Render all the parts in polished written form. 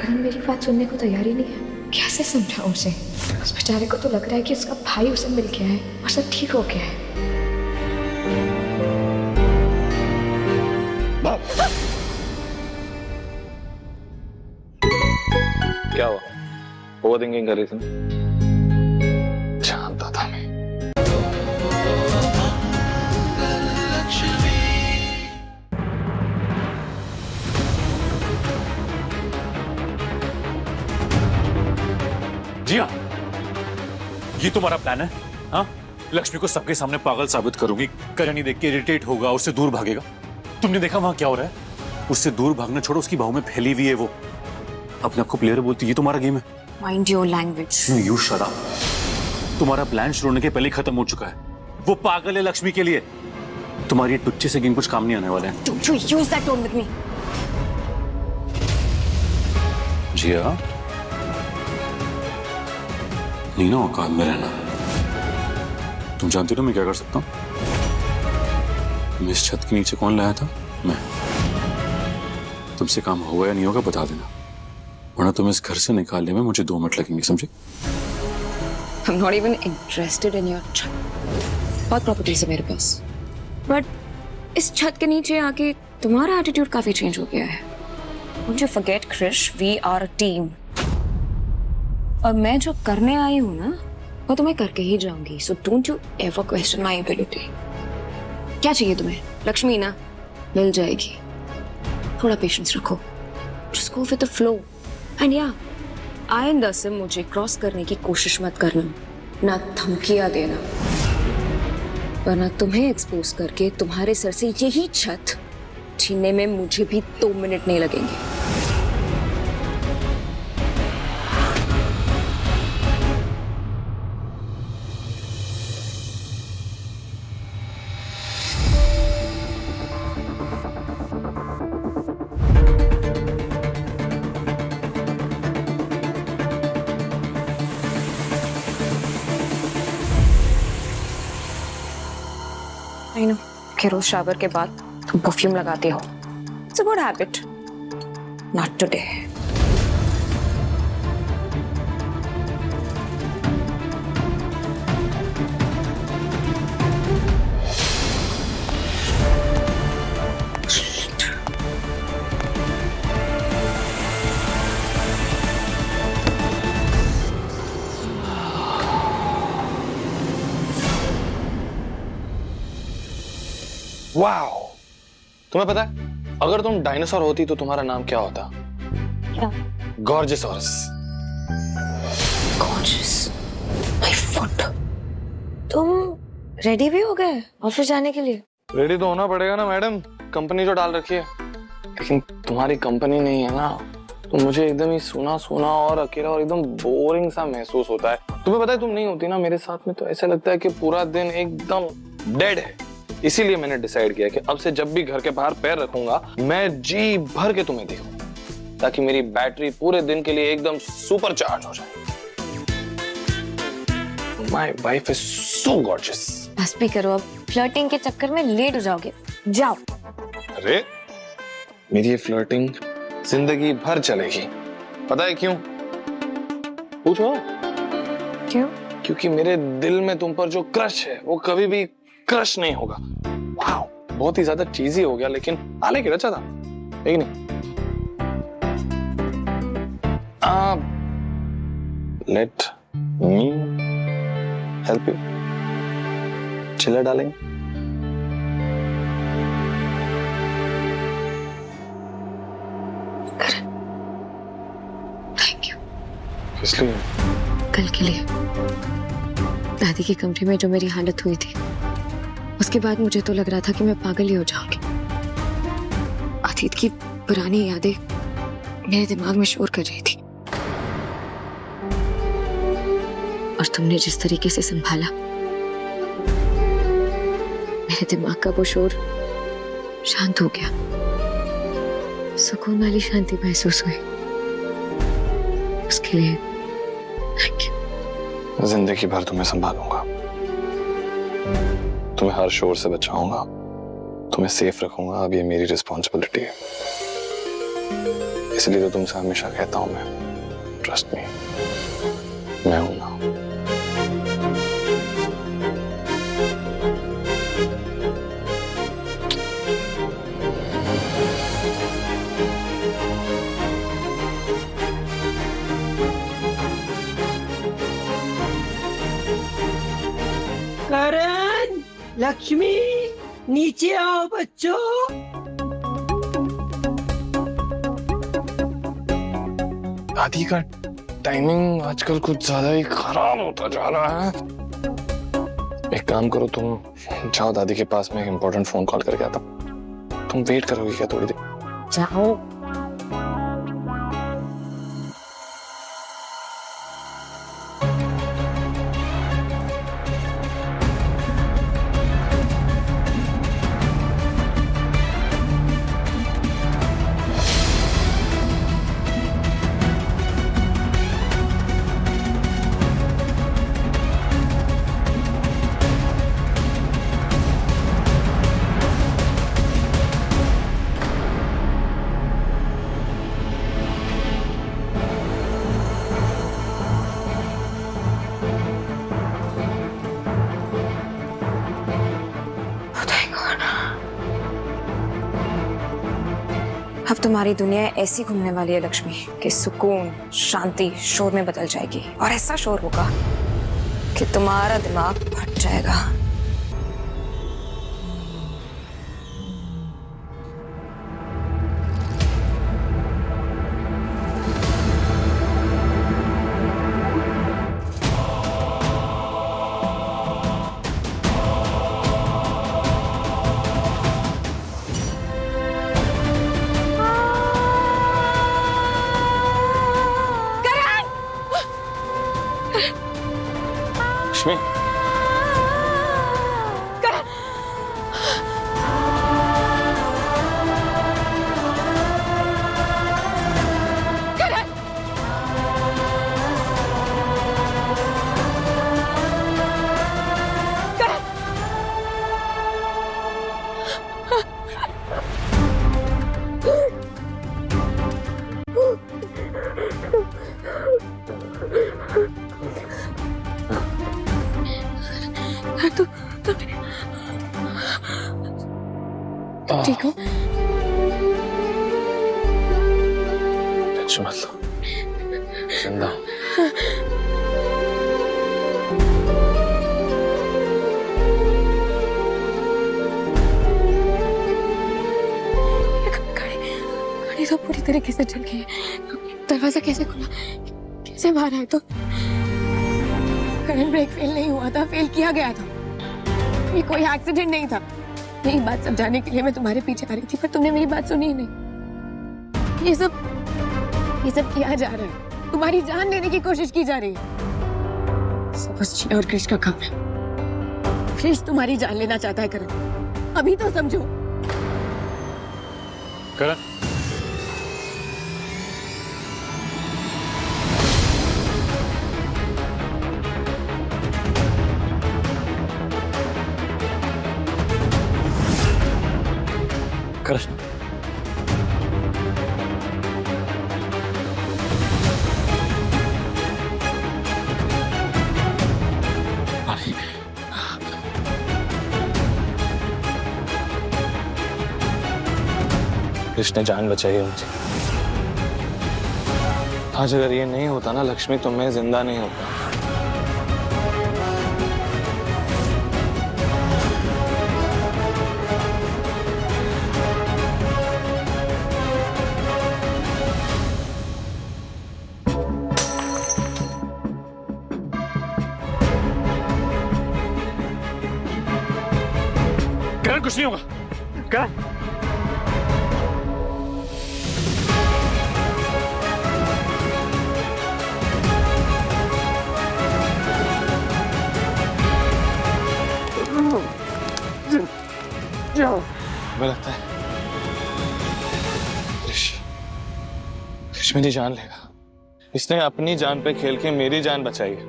करण मेरी बात सुनने को तैयार ही नहीं है। कैसे समझाऊं उसे? उस बेचारे को तो लग रहा है कि उसका भाई उसे मिल गया है और सब ठीक हो गया है। क्या हुआ? ओवर थिंकिंग कर रही थी? जानता था मैं। जी हाँ, ये तुम्हारा प्लान है? हाँ, लक्ष्मी को सबके सामने पागल साबित करूंगी, करण देख के इरिटेट होगा, उससे दूर भागेगा। तुमने देखा वहां क्या हो रहा है? उससे दूर भागना छोड़ो, उसकी बाहों में फैली हुई है वो, अपने आप को प्लेयर बोलती। ये तुम्हारा गेम है। Mind your language. You shut up. तुम्हारा प्लान शुरू होने के पहले ही खत्म हो चुका है। वो पागल है लक्ष्मी के लिए। तुम्हारी टुच्चे से गेम कुछ काम नहीं आने वाला है। Don't you use that tone with me. जी हाँ, नहीं ना औकात में रहना। तुम जानते हो मैं क्या कर सकता हूँ? मैं इस छत के नीचे कौन लाया था? मैं। तुमसे काम होगा या नहीं होगा बता देना, वरना तुम्हें इस घर से निकालने में मुझे 2 मिनट लगेंगे, समझे? I'm not even interested in your छत। बहुत प्रॉपर्टीज है मेरे पास, बट इस छत के नीचे आके तुम्हारा एटीट्यूड काफी चेंज हो गया है। Don't you forget, Krish, we are a team. और मैं जो करने आई हूँ ना, वो तुम्हें करके ही जाऊंगी। So don't you ever question my ability. क्या चाहिए तुम्हें? लक्ष्मी ना मिल जाएगी। थोड़ा पेशेंस रखो। Just go with the flow. And yeah, आइंदा से मुझे क्रॉस करने की कोशिश मत करना, ना धमकियां देना, वरना तुम्हें एक्सपोज करके तुम्हारे सर से यही छत छीनने में मुझे भी 2 मिनट नहीं लगेंगे। I know कि रोज शावर के बाद तुम परफ्यूम लगाते हो। It's a good habit. Not today. Wow, तुम्हें पता है अगर तुम डायनासोर होती तो तुम्हारा नाम क्या होता? क्या? गॉर्जियसॉरस। Gorgeous. My foot. तुम रेडी भी हो गए ऑफिस जाने के लिए? रेडी तो होना पड़ेगा ना मैडम, कंपनी जो डाल रखी है। लेकिन तुम्हारी कंपनी नहीं है ना, तो मुझे एकदम ही सूना सूना और अकेला और एकदम बोरिंग सा महसूस होता है। तुम्हें पता है तुम नहीं होती ना मेरे साथ में, तो ऐसा लगता है कि पूरा दिन एकदम डेड है। इसीलिए मैंने डिसाइड किया कि अब से जब भी घर के बाहर पैर रखूंगा, मैं जी भर के तुम्हें देखूं, ताकि मेरी बैटरी पूरे दिन के लिए एकदम सुपर चार्ज हो जाए। My wife is so gorgeous. बस भी करो अब, फ्लर्टिंग के चक्कर में लेट हो जाओगे। जाओ। अरे मेरी ये फ्लर्टिंग जिंदगी भर चलेगी। पता है क्यों? पूछो। क्यों? क्योंकि मेरे दिल में तुम पर जो क्रश है वो कभी भी क्रश नहीं होगा। वाओ, बहुत ही ज्यादा चीजी हो गया, लेकिन आले के रचा था, है कि नहीं? Let me help you. चिल्ला डालेंगे। Thank you. किस लिए? कल के लिए। दादी के कमरे में जो मेरी हालत हुई थी, उसके बाद मुझे तो लग रहा था कि मैं पागल ही हो जाऊंगी। अतीत की पुरानी यादें मेरे दिमाग में शोर कर रही थी, और तुमने जिस तरीके से संभाला, मेरे दिमाग का वो शोर शांत हो गया। सुकून वाली शांति महसूस हुई। उसके लिए थैंक यू। जिंदगी भर तुम्हें संभालूंगा, तुम्हें हर शोर से बचाऊंगा, तुम्हें सेफ रखूंगा। अब ये मेरी रिस्पॉन्सिबिलिटी है। इसलिए तो तुमसे हमेशा कहता हूं मैं, ट्रस्ट मी, मैं हूं ना। करण, लक्ष्मी, नीचे आओ बच्चों। दादी का टाइमिंग आजकल कुछ ज्यादा ही खराब होता जा रहा है। एक काम करो, तुम जाओ दादी के पास में एक इम्पोर्टेंट फोन कॉल करके आता हूं। तुम वेट करोगे क्या थोड़ी देर? जाओ। अब तुम्हारी दुनिया ऐसी घूमने वाली है लक्ष्मी कि सुकून, शांति शोर में बदल जाएगी, और ऐसा शोर होगा कि तुम्हारा दिमाग फट जाएगा। लक्ष्मी, ठीक हो? टेंशन मत लो, जिंदा हूं। गाड़ी तो पूरी तरीके से चल गई है। दरवाजा कैसे खुला, कैसे बाहर आए? तो करंट ब्रेक फेल नहीं हुआ था, फेल किया गया था। ये कोई एक्सीडेंट नहीं था। यही बात समझाने के लिए मैं तुम्हारे पीछे आ रही थी, पर तुमने मेरी बात सुनी ही नहीं। ये सब किया जा रहा है, तुम्हारी जान लेने की कोशिश की जा रही है। सब उस शीला और क्रिश का काम है। क्रिश तुम्हारी जान लेना चाहता है करण, अभी तो समझो। करण, करण, कृष्ण ने जान बचाई है मुझे। आज अगर ये नहीं होता ना लक्ष्मी, तो मैं जिंदा नहीं होता। करण कुछ नहीं होगा। करण, हमें लगता है कृष्ण मेरी जान लेगा। इसने अपनी जान पे खेल के मेरी जान बचाई है,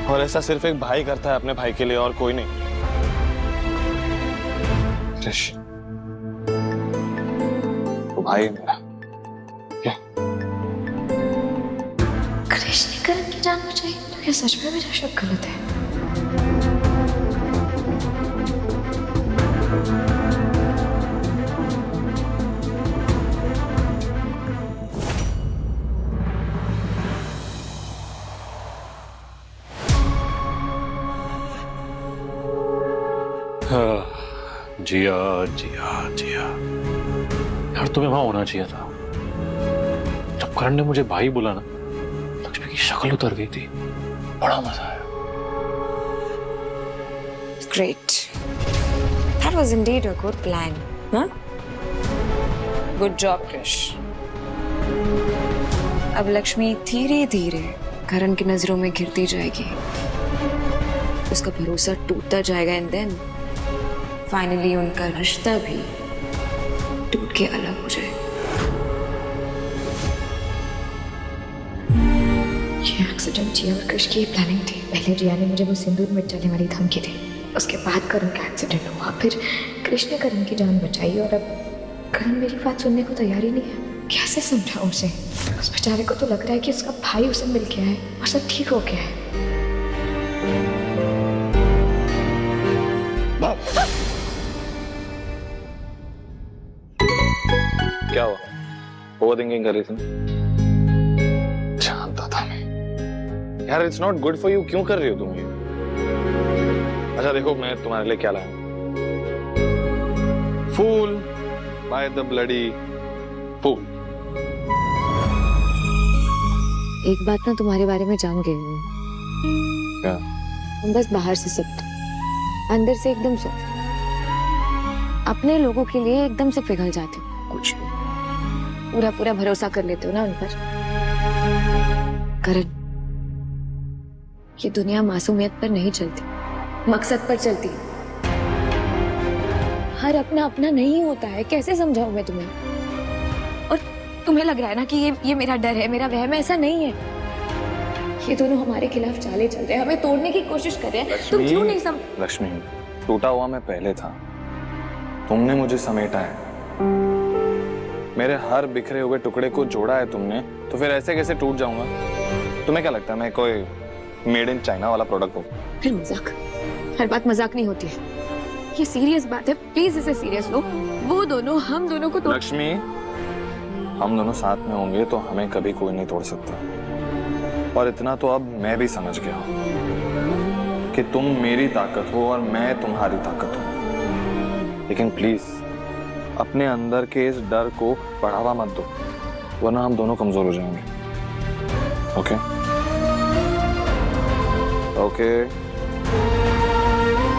और ऐसा सिर्फ एक भाई करता है अपने भाई के लिए, और कोई नहीं। भाई है मेरा। कृष्ण ने करण की जान बचाई तो क्या सच में मेरा शक गलत है? जिया जिया जिया, यार तुम्हें वहां होना चाहिए था। जब करण ने मुझे भाई बोला ना, लक्ष्मी की शक्ल उतर गई थी। बड़ा मजा आया। Great. That was indeed a good plan. Huh? Good job, Krish. अब लक्ष्मी धीरे धीरे करण की नजरों में गिरती जाएगी, उसका भरोसा टूटता जाएगा एंड देन फाइनली उनका रिश्ता भी टूट के अलग हो जाएगा। ये एक्सीडेंट जिया और कृष की प्लानिंग थी। पहले जिया ने मुझे वो सिंदूर मिट जाने वाली धमकी दी, उसके बाद करण का एक्सीडेंट हुआ, फिर कृष ने करण की जान बचाई और अब करण मेरी बात सुनने को तैयार ही नहीं है। कैसे समझाऊं उसे? उस बेचारे को तो लग रहा है कि उसका भाई उसे मिल गया है और सब ठीक हो गया है। क्या हुआ? ओवरथिंकिंग कर रही थी? जानता था मैं यार, it's not good for you. क्यों कर रही हो तुम ये? अच्छा देखो, मैं तुम्हारे लिए क्या लाया हूं। फूल बाय द ब्लडी फूल। एक बात ना तुम्हारे बारे में जान गई हूँ। क्या? तुम बस बाहर से सख्त, अंदर से एकदम सॉफ्ट। अपने लोगों के लिए एकदम से पिघल जाते हो, कुछ पूरा पूरा भरोसा कर लेते हो ना उन पर। करण, ये दुनिया मासूमियत पर नहीं चलती, मकसद पर चलती है। हर अपना अपना नहीं होता है। कैसे समझाऊं मैं तुम्हें? और तुम्हें लग रहा है ना कि ये मेरा डर है, मेरा वहम है। ऐसा नहीं है। ये दोनों हमारे खिलाफ चाले चल रहे हैं, हमें तोड़ने की कोशिश कर रहे हैं। तुम क्यों नहीं लक्ष्मी, टूटा हुआ मैं पहले था, तुमने मुझे समेटा है। मेरे हर बिखरे हुए टुकड़े को जोड़ा है तुमने, तो फिर ऐसे कैसे टूट जाऊंगा? तुम्हें क्या लगता है मैं कोई मेड इन चाइना वाला प्रोडक्ट हूँ? फिर मजाक, हर बात मजाक नहीं होती है। ये सीरियस बात है, प्लीज इसे सीरियस लो। वो दोनों, हम दोनों को तो लक्ष्मी, हम दोनों साथ में होंगे तो हमें कभी कोई नहीं तोड़ सकता। और इतना तो अब मैं भी समझ गया हूँ कि तुम मेरी ताकत हो और मैं तुम्हारी ताकत हूँ। लेकिन प्लीज अपने अंदर के इस डर को बढ़ावा मत दो, वरना हम दोनों कमजोर हो जाएंगे। ओके? ओके।